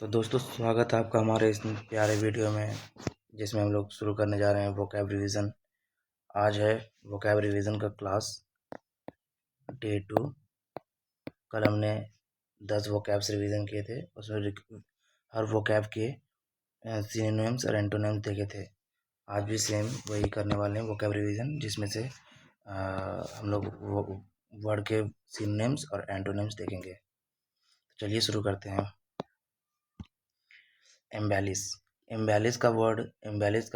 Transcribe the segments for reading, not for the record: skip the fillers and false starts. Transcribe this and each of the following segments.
तो दोस्तों स्वागत है आपका हमारे इस प्यारे वीडियो में जिसमें हम लोग शुरू करने जा रहे हैं वोकैब रिवीजन। आज है वोकैब रिवीजन का क्लास डे 2। कल हमने 10 वोकैब्स रिवीजन किए थे। उसमें हर वोकैब के सिनोनिम्स और एंटोनिम्स देखे थे। आज भी सेम वही करने वाले हैं वोकैब रिवीजन, जिसमें से हम लोग वो वर्ड के सिनोनिम्स और एंटोनिम्स देखेंगे। चलिए शुरू करते हैं। एम्बेलिश। एम्बेलिश का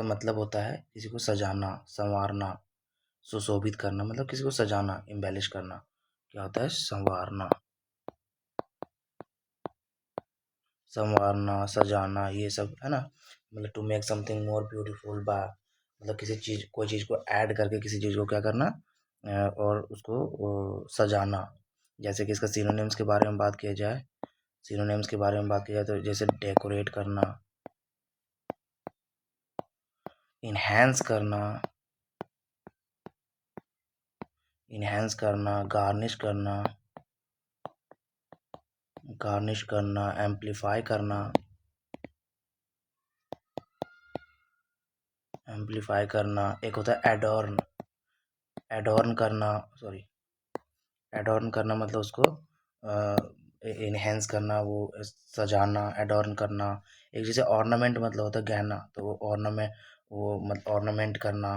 मतलब होता है किसी को सजाना, संवारना, सुशोभित करना। मतलब किसी को सजाना, एम्बेलिश करना क्या होता है? संवारना, सजाना, ये सब है ना। मतलब to make something more beautiful बा, मतलब कोई चीज़ को ऐड करके किसी चीज़ को क्या करना, और उसको सजाना। जैसे कि इसका सिनोनिम्स के बारे में बात किया जाए, तो जैसे डेकोरेट करना, इन्हेंस करना, गार्निश करना, एम्पलीफाई करना। एक होता है एडॉर्न करना मतलब उसको इनहेंस करना, वो सजाना, एडॉर्न करना। एक जैसे ऑर्नामेंट मतलब होता है गहना, तो वो ऑर्नामेंट करना।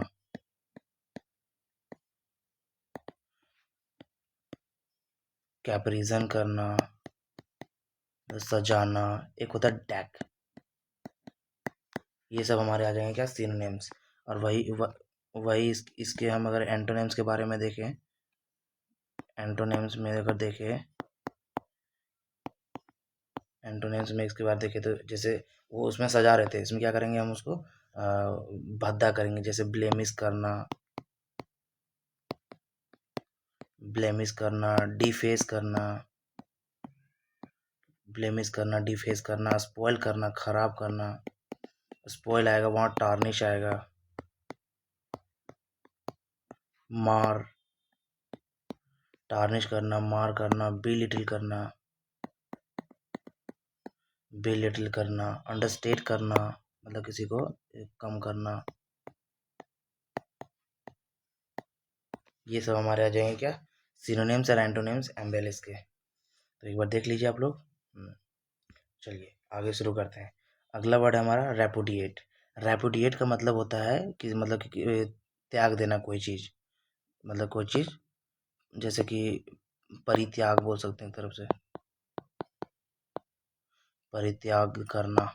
कैपरिजन करना, सजाना। एक होता है डेक। ये सब हमारे आ जाएंगे क्या? सिनोनिम्स। और इसके हम अगर एंटोनिम्स के बारे में देखें, इसके बाद देखें तो जैसे वो उसमें सजा रहे थे, इसमें क्या करेंगे हम उसको भद्दा करेंगे। जैसे ब्लेमिश करना, डिफेस करना, स्पॉइल करना, खराब करना। स्पॉइल आएगा वहाँ टार्निश आएगा। मार, टार्निश करना, मार करना। बिलिटिल करना, अंडरस्टेट करना, मतलब किसी को कम करना। ये सब हमारे आ जाएंगे क्या? सिनोनिम्स और एंटोनिम्स एम्बेलिश के। तो एक बार देख लीजिए आप लोग। चलिए आगे शुरू करते हैं। अगला वर्ड है हमारा रेपुडिएट। रेपुडिएट का मतलब होता है कि त्याग देना कोई चीज़, मतलब कोई चीज़, जैसे कि परित्याग बोल सकते हैं एक तरफ से, परित्याग करना।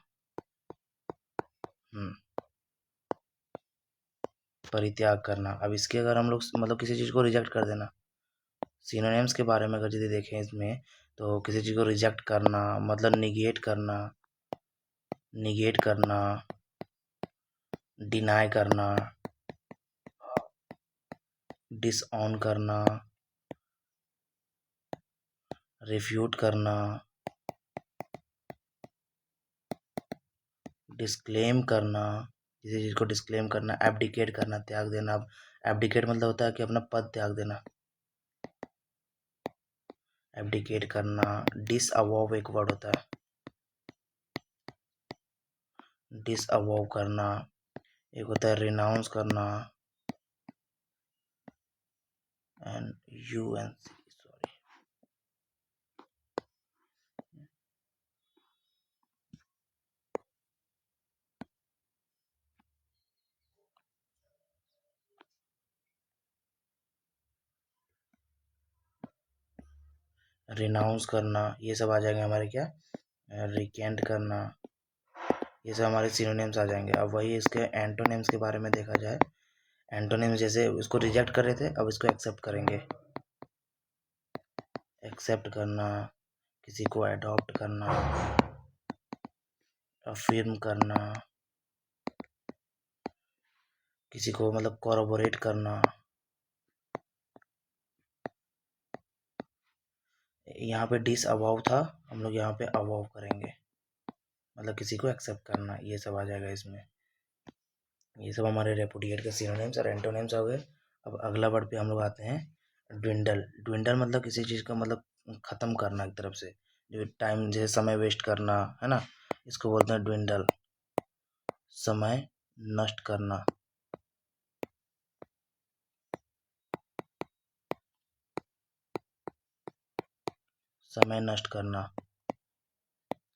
परित्याग करना। अब इसके अगर हम लोग मतलब किसी चीज़ को रिजेक्ट कर देना, सिनोनिम्स के बारे में अगर यदि देखें इसमें, तो किसी चीज़ को रिजेक्ट करना मतलब निगेट करना, डिनाई करना, डिसऑन करना, रिफ्यूट करना, डिस्क्लेम करना। किसी चीज़ को डिस्क्लेम करना, एब्डिकेट करना, त्याग देना। अब एब्डिकेट मतलब होता है कि अपना पद त्याग देना, एब्डिकेट करना। डिसअवॉव एक वर्ड होता है, डिसअवॉव करना। एक होता है रिनाउंस करना, रिनाउंस करना। ये सब आ जाएंगे हमारे क्या? रिकेंट करना। ये सब हमारे सिनोनिम्स आ जाएंगे। अब वही इसके एंटोनिम्स के बारे में देखा जाए। एंटोनिम्स जैसे उसको रिजेक्ट कर रहे थे, अब इसको एक्सेप्ट करेंगे। एक्सेप्ट करना, किसी को अडॉप्ट करना, अफर्म करना, किसी को मतलब कोरबोरेट करना। यहाँ पे डिस अवाव था, हम लोग यहाँ पे अवाव करेंगे, मतलब किसी को एक्सेप्ट करना। ये सब आ जाएगा इसमें। ये सब हमारे रेपुडिएट के सिनोनिम्स और एंटोनिम्स हो गए। अब अगला वर्ड पे हम लोग आते हैं ड्विंडल मतलब किसी चीज़ का मतलब ख़त्म करना एक तरफ से, जो टाइम जैसे समय वेस्ट करना है ना, इसको बोलते हैं ड्विंडल, समय नष्ट करना। समय नष्ट करना।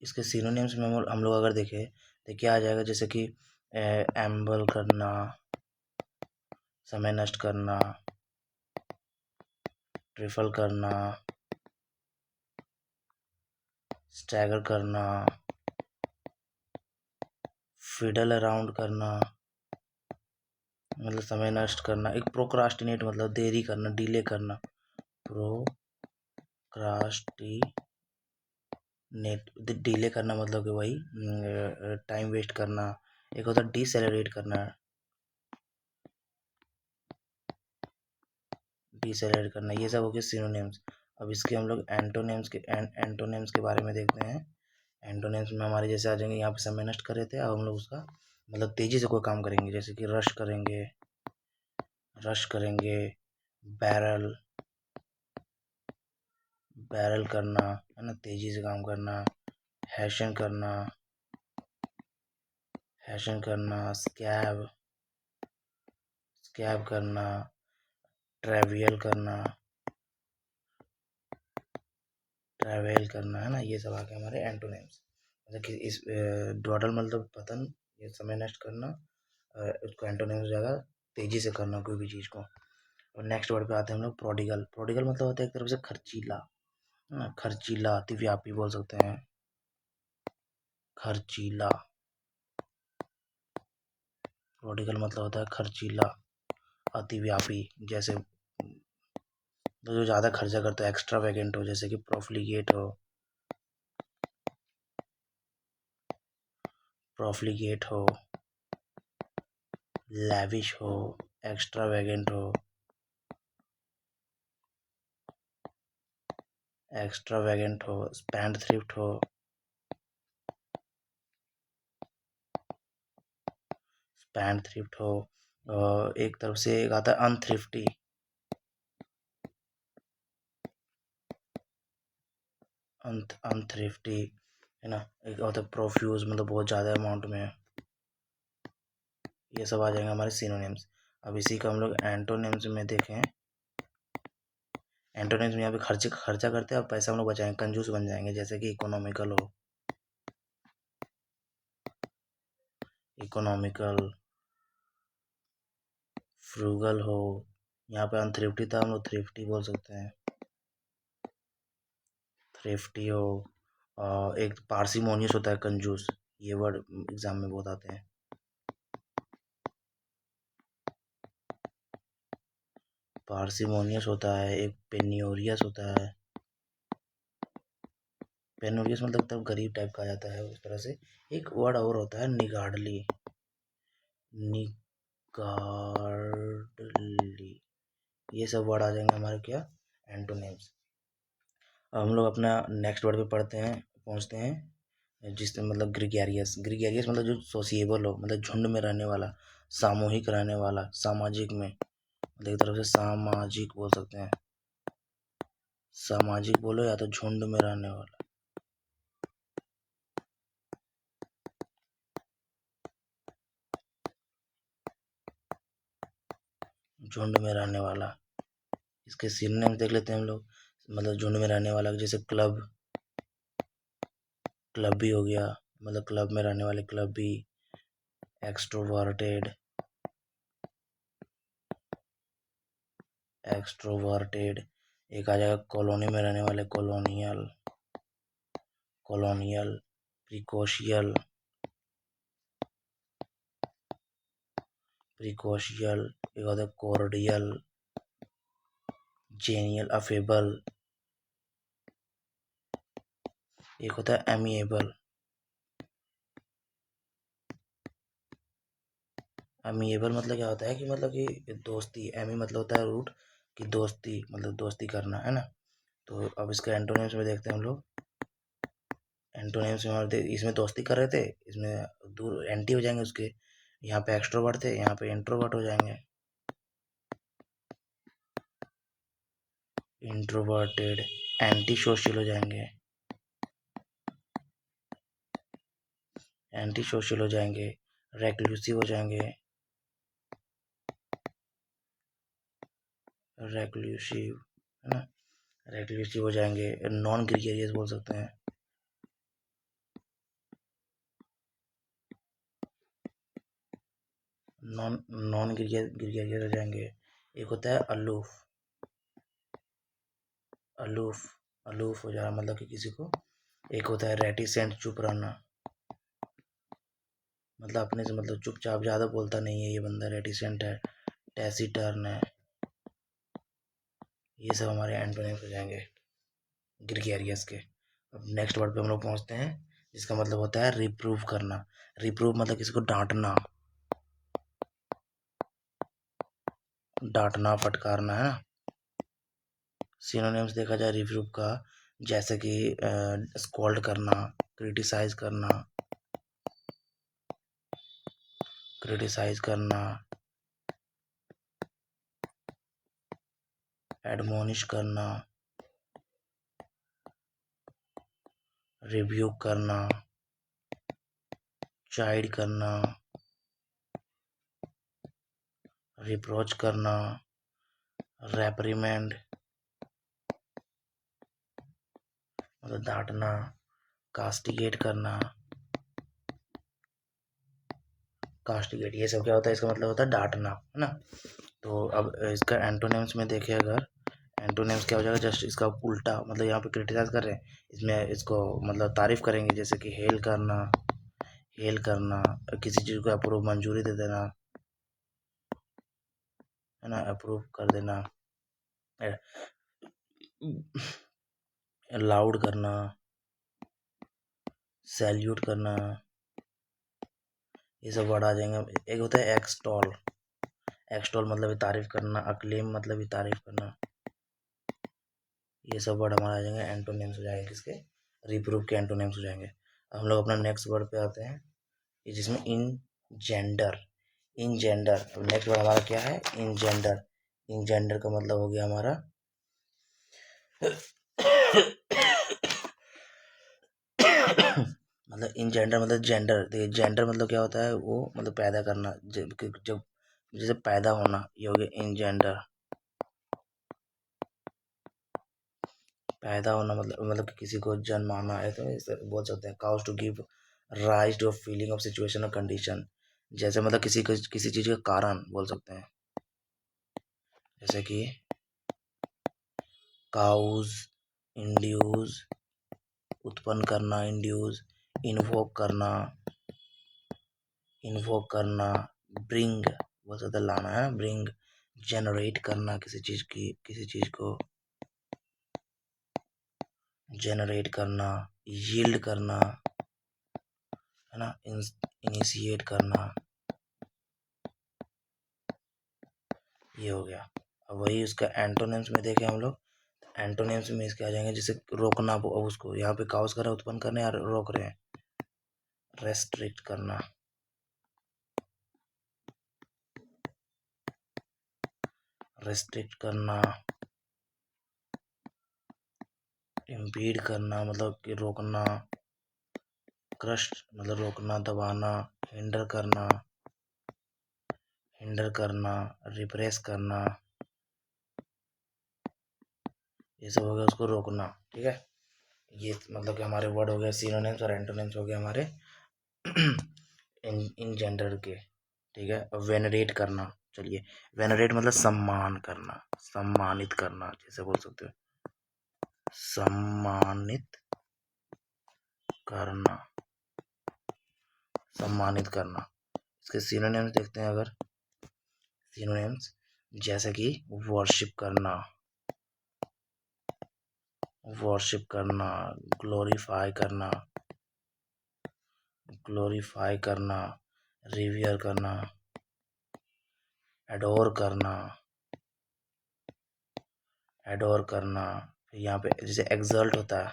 इसके सिनोनिम्स में हम लोग अगर देखें तो क्या आ जाएगा, जैसे कि एम्बल करना, समय नष्ट करना, ट्रिफल करना, स्टैगर करना, फिडल अराउंड करना, मतलब समय नष्ट करना। एक प्रोक्रास्टिनेट मतलब देरी करना, डिले करना। प्रोक्रास्टिनेट डिले करना मतलब कि वही टाइम वेस्ट करना। एक होता है डिसेलरेट करना, डिसेलरेट करना। ये सब हो गए सिनोनिम्स। अब इसके हम लोग एंटोनिम्स के बारे में देखते हैं। एंटोनिम्स में हमारे जैसे आ जाएंगे, यहाँ पे समय नष्ट कर रहे थे, अब हम लोग उसका मतलब तेजी से कोई काम करेंगे, जैसे कि रश करेंगे, बैरल करना, है ना, तेजी से काम करना। हैशन करना, स्कैब करना, ट्रैवल करना, है ना। ये सब आ गए हमारे एंटोनिम्स। मतलब कि इस डॉडल मतलब पतन, ये समय नष्ट करना, उसको एंटोनिम्स हो जाएगा तेजी से करना कोई भी चीज़ को। और नेक्स्ट वर्ड पे आते हैं हम लोग प्रोडिगल। प्रोडिगल मतलब होता है एक तरफ से खर्चीला, है ना, खर्चीला, अतिव्यापी बोल सकते हैं, खर्चीला। प्रोडिगल मतलब होता है खर्चीला, अतिव्यापी। जैसे तो जो ज़्यादा खर्चा करता है, एक्स्ट्रा वैगेंट हो, जैसे कि प्रोफ्लिगेट हो, लैविश हो, एक्स्ट्रा वैगेंट हो, स्पेंड थ्रिफ्ट हो, एक तरफ से एक आता है अनथ्रिफ्टी, है ना। एक होता है प्रोफ्यूज मतलब बहुत ज़्यादा अमाउंट में। ये सब आ जाएंगे हमारे सिनोनिम्स। अब इसी का हम लोग एंटोनिम्स में देखें। एंटोनिम्स में यहाँ पे खर्चा करते हैं और पैसा हम लोग बचाएंगे, कंजूस बन जाएंगे। जैसे कि इकोनॉमिकल, फ्रूगल हो। यहाँ पे अनथ्रिफ्टी था, हम लोग थ्रिफ्टी बोल सकते हैं, थ्रिफ्टी हो। एक पार्सिमोनियस होता है कंजूस, ये वर्ड एग्जाम में बहुत आते हैं। पार्सिमोनियस होता है, एक पेनियोरियस होता है। पेनियोरियस मतलब तब गरीब टाइप का आ जाता है उस तरह से। एक वर्ड और होता है निगार्डली, ये सब वर्ड आ जाएंगे हमारे क्या, एंटोनिम्स। अब हम लोग अपना नेक्स्ट वर्ड पे पहुंचते हैं, जिसमें मतलब ग्रिगेरियस मतलब जो सोशिएबल हो, मतलब झुंड में रहने वाला, सामूहिक रहने वाला, सामाजिक में, मतलब एक तरफ से सामाजिक बोल सकते हैं, सामाजिक बोलो या तो झुंड में रहने वाला, झुंड में रहने वाला। इसके सिनोनिम देख लेते हैं हम लोग, मतलब झुंड में रहने वाला, जैसे क्लब भी हो गया, मतलब क्लब में रहने वाले, क्लब भी। एक्सट्रोवर्टेड, एक आ जाएगा कॉलोनी में रहने वाले, कॉलोनियल, प्रिकोशियल, एक होता है कॉर्डियल, जेनियल, अफेबल। एक होता है एमिएबल, मतलब क्या होता है कि मतलब कि दोस्ती, एमी मतलब होता है रूट, कि दोस्ती मतलब दोस्ती करना, है ना। तो अब इसका एंटोनिम्स में देखते हैं हम लोग। एंटोनिम्स में इसमें दोस्ती कर रहे थे, इसमें दूर एंटी हो जाएंगे उसके। यहाँ पे एक्सट्रोवर्ट थे, यहाँ पे इंट्रोवर्ट हो जाएंगे, इंट्रोवर्टेड। एंटी सोशल हो जाएंगे, एंटी सोशल हो जाएंगे, रेक्लूसिव हो जाएंगे, रेक्लूसिव है ना, रेक्लूसिव हो जाएंगे, नॉन ग्रीगेरियस बोल सकते हैं, नॉन ग्रीगेरियस हो जाएंगे। एक होता है अलूफ, अलूफ अलूफ हो जाना मतलब कि किसी को। एक होता है रेटिसेंट, चुप रहना, मतलब अपने से मतलब चुपचाप, ज़्यादा बोलता नहीं है ये बंदा, रेटिसेंट है। टैसीटर्न है। ये सब हमारे एंटोनिम्स हो जाएंगे ग्रीगेरियस के। अब नेक्स्ट वर्ड पे हम लोग पहुंचते हैं, जिसका मतलब होता है रिप्रूव करना। रिप्रूव मतलब किसी को डांटना, डांटना, फटकारना, है ना। सिनोनिम्स देखा जाए रिप्रूव का, जैसे कि स्कॉल्ड करना, क्रिटिसाइज करना, क्रिटिसाइज करना, एडमोनिश करना, रिव्यू करना, चाइड करना, रिप्रोच करना, रेप्रीमेंड मतलब डांटना, कास्टिगेट करना, कास्टिगेट, ये सब क्या होता है, इसका मतलब होता है डांटना, है ना। तो अब इसका एंटोनिम्स में देखें अगर, एंटोनिम्स क्या हो जाएगा, जस्ट इसका उल्टा, मतलब यहाँ पे क्रिटिसाइज कर रहे हैं, इसमें इसको मतलब तारीफ करेंगे, जैसे कि हेल करना, हेल करना, किसी चीज़ को अप्रूव, मंजूरी दे देना, है ना, अप्रूव कर देना, लाउड करना, सैल्यूट करना, ये सब वर्ड आ जाएंगे। एक होता है एक्सटॉल, एक्सटॉल मतलब तारीफ करना, अक्लेम मतलब तारीफ करना, ये सब वर्ड हमारे आ जाएंगे, एंटोनिम्स हो जाएंगे किसके, रिप्रूव के एंटोनिम्स हो जाएंगे। अब हम लोग अपना नेक्स्ट वर्ड पे आते हैं, जिसमें इन जेंडर, इन जेंडर। अब नेक्स्ट वर्ड हमारा क्या है, इन जेंडर। इन जेंडर का मतलब हो गया हमारा मतलब इन जेंडर मतलब जेंडर, देखिए जेंडर मतलब क्या होता है, वो मतलब पैदा करना, जब जैसे पैदा होना, ये हो गया इन जेंडर। पैदा होना मतलब कि किसी को जन्माना है, तो इसे बोल सकते हैं cause to give rise to a feeling of situation और कंडीशन। जैसे मतलब किसी चीज का कारण बोल सकते हैं, जैसे कि काउज, इंड्यूस, उत्पन्न करना, इंड्यूस, इन्वोक करना, इन्वोक करना, ब्रिंग बोल सकते हैं, लाना है, ब्रिंग, जनरेट करना, किसी चीज को जनरेट करना, यील्ड करना, है ना, इनिशिएट करना, ये हो गया। अब वही उसका एंटोनिम्स में देखें हम लोग, एंटोनिम्स में इसके आ जाएंगे, जैसे रोकना, अब उसको यहाँ पे काउस कर रहे हैं, उत्पन्न करने या रोक रहे हैं, रेस्ट्रिक्ट करना, रेस्ट्रिक्ट करना, इम्पीड करना मतलब कि रोकना, क्रश मतलब रोकना, दबाना, हिंडर करना, हिंडर करना, रिप्रेस करना, ये सब हो गया उसको रोकना, ठीक है। ये मतलब कि हमारे वर्ड हो गए सिनोनिम्स, और एंटोनिम्स हो गए हमारे इन जेंडर के, ठीक है। वेनरेट करना, चलिए, वेनरेट मतलब सम्मान करना, सम्मानित करना, जैसे बोल सकते हो सम्मानित करना, सम्मानित करना। इसके सिनोनिम्स देखते हैं अगर, सिनोनिम्स जैसे कि वर्शिप करना, वर्शिप करना, ग्लोरीफाई करना, ग्लोरीफाई करना, रिवियर करना, एडोर करना, एडोर करना। फिर यहाँ पे जैसे एक्सल्ट होता है,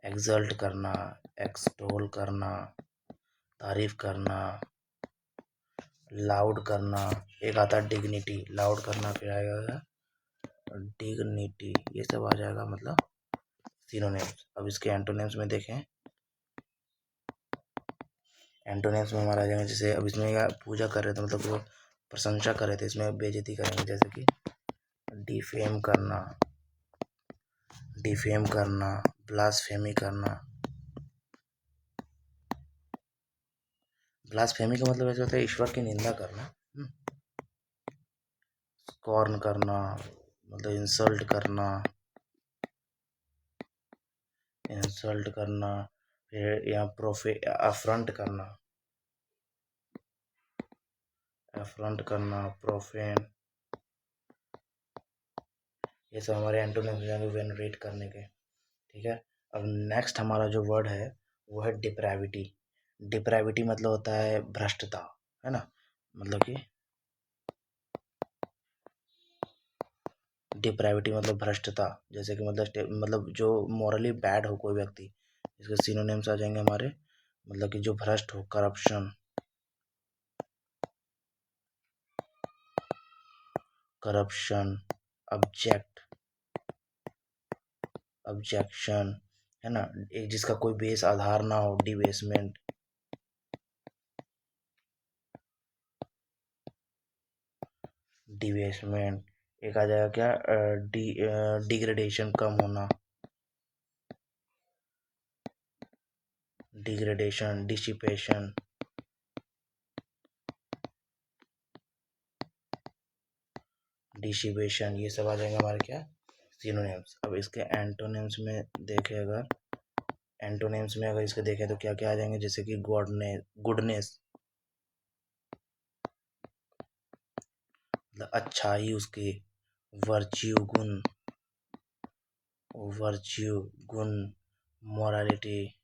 एक्सल्ट करना, एक्सटोल करना, तारीफ करना, लाउड करना, एक आता है डिग्निटी, लाउड करना, फिर आएगा डिग्निटी, ये सब आ जाएगा मतलब सिनोनिम्स। अब इसके एंटोनिम्स में देखें, एंटोनिम्स में हमारा आ जाएगा, जैसे अब इसमें क्या पूजा कर रहे थे, मतलब वो प्रशंसा कर रहे थे, इसमें बेइज्जती करेंगे, जैसे कि डिफेम करना, डिफेम करना, ब्लास्फेमी करना। ब्लास्फेमी का मतलब ऐसा होता है ईश्वर की निंदा करना। स्कॉर्न करना मतलब इंसल्ट करना, इंसल्ट करना। फिर यहाँ अफ्रंट करना, अफ्रंट करना, प्रोफेन। ये सब हमारे एंटोनिम्स हो जाएंगे वेनरेट करने के। ठीक है। अब नेक्स्ट हमारा जो वर्ड है वो है डिप्रेविटी। डिप्रेविटी मतलब होता है भ्रष्टता, है ना। मतलब कि डिप्रेविटी मतलब भ्रष्टता, जैसे कि मतलब जो मॉरली बैड हो कोई व्यक्ति, इसके सिनोनिम्स आ जाएंगे हमारे, मतलब कि जो भ्रष्ट हो, करप्शन, करप्शन, ऑब्जेक्ट, ऑब्जेक्शन, है ना। एक जिसका कोई बेस आधार ना हो, डिबेसमेंट, डिबेसमेंट। एक आ जाएगा क्या, डिग्रेडेशन, कम होना, डिग्रेडेशन, डिसिपेशन, डिसिपेशन। ये सब आ जाएंगे हमारे क्या, सिनोनिम्स। अब इसके एंटोनिम्स में देखें अगर, एंटोनिम्स में अगर इसके देखें तो क्या क्या आ जाएंगे, जैसे कि गुडनेस, गुडनेस मतलब अच्छाई उसकी, वर्च्यू गुण, वर्च्यू गुण, मोरालिटी,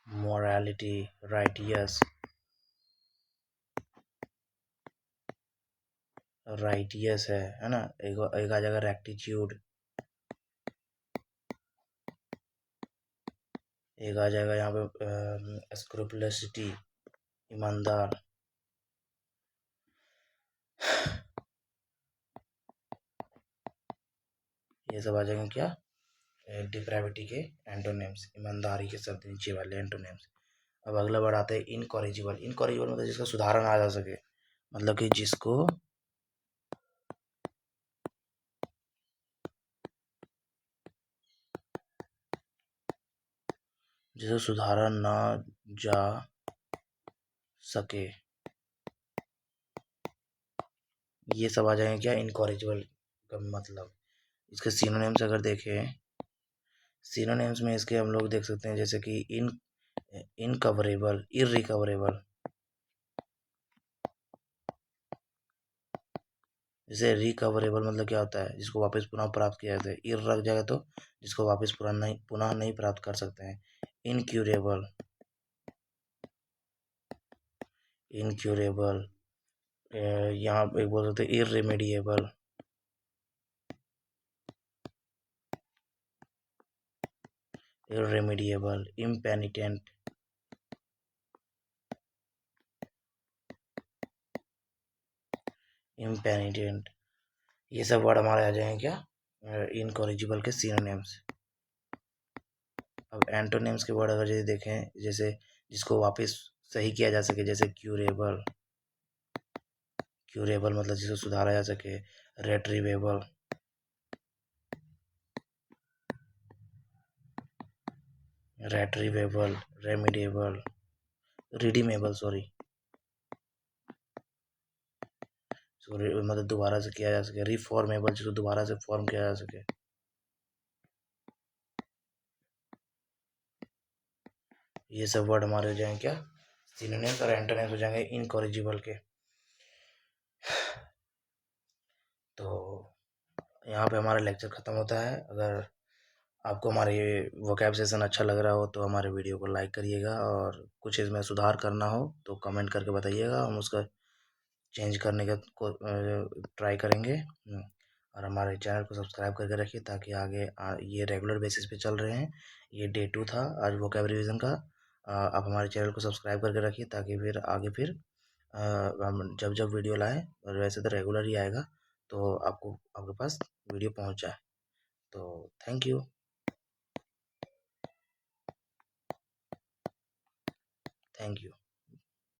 मोरालिटी, राइटियस, राइटियस है ना। एक आ जाएगा रेक्टिट्यूड, एक आ जाएगा यहाँ पे स्क्रूपुलसिटी, ईमानदार। ये सब आ जाएंगे क्या, डिप्रेविटी के एंटोनिम्स, ईमानदारी के शब्द नीचे वाले एंटोनिम्स। अब अगला वर्ड आता है इनकॉरिजिबल। इनकॉरिजिबल मतलब जिसका सुधारा ना जा सके, मतलब कि जिसे सुधारा ना जा सके, ये सब आ जाएंगे क्या, इनकॉरिजिबल का मतलब। इसके सिनोनिम्स अगर देखें, सिनोनिम्स में इसके हम लोग देख सकते हैं, जैसे कि इनकवरेबल, इरिकवरेबल। जैसे रिकवरेबल मतलब क्या होता है, जिसको वापस पुनः प्राप्त किया जाता है। इर रख जाएगा तो जिसको वापस पुनः नहीं प्राप्त कर सकते हैं। Incurable, incurable. यहाँ एक बोल सकते हैं इरेमेडिएबल, इरेमेडिएबल, इम्पेनिटेंट, इम्पेनिटेंट। ये सब वर्ड हमारे आ जाएंगे क्या, इनकॉरिजिबल के सिनोनिम्स। अब एंटोनिम्स के वर्ड अगर जैसे देखें, जैसे जिसको वापस सही किया जा सके, जैसे क्यूरेबल, क्यूरेबल मतलब जिसको सुधारा जा सके। रेट्रीवेबल, रेट्रीवेबल, रेमिडिएबल, रिडीमेबल, सॉरी, मतलब दोबारा से किया जा सके। रिफॉर्मेबल जिसको दोबारा से फॉर्म किया जा सके। ये सब वर्ड हमारे हो जाएंगे क्या, सिनोनिम्स, और एंटोनिम्स हो जाएंगे इनकॉरिजिबल के। तो यहाँ पे हमारा लेक्चर ख़त्म होता है। अगर आपको हमारे ये वोकैब सेशन अच्छा लग रहा हो तो हमारे वीडियो को लाइक करिएगा, और कुछ इसमें सुधार करना हो तो कमेंट करके बताइएगा, हम उसका चेंज करने का को ट्राई करेंगे। और हमारे चैनल को सब्सक्राइब करके रखिए, ताकि आगे ये रेगुलर बेसिस पे चल रहे हैं। ये डे 2 था आज वोकैब रिवीजन का। आप हमारे चैनल को सब्सक्राइब करके रखिए, ताकि फिर आगे फिर हम जब जब वीडियो लाएं, और वैसे तो रेगुलर ही आएगा, तो आपको आपके पास वीडियो पहुंच जाए। तो थैंक यू। Thank you.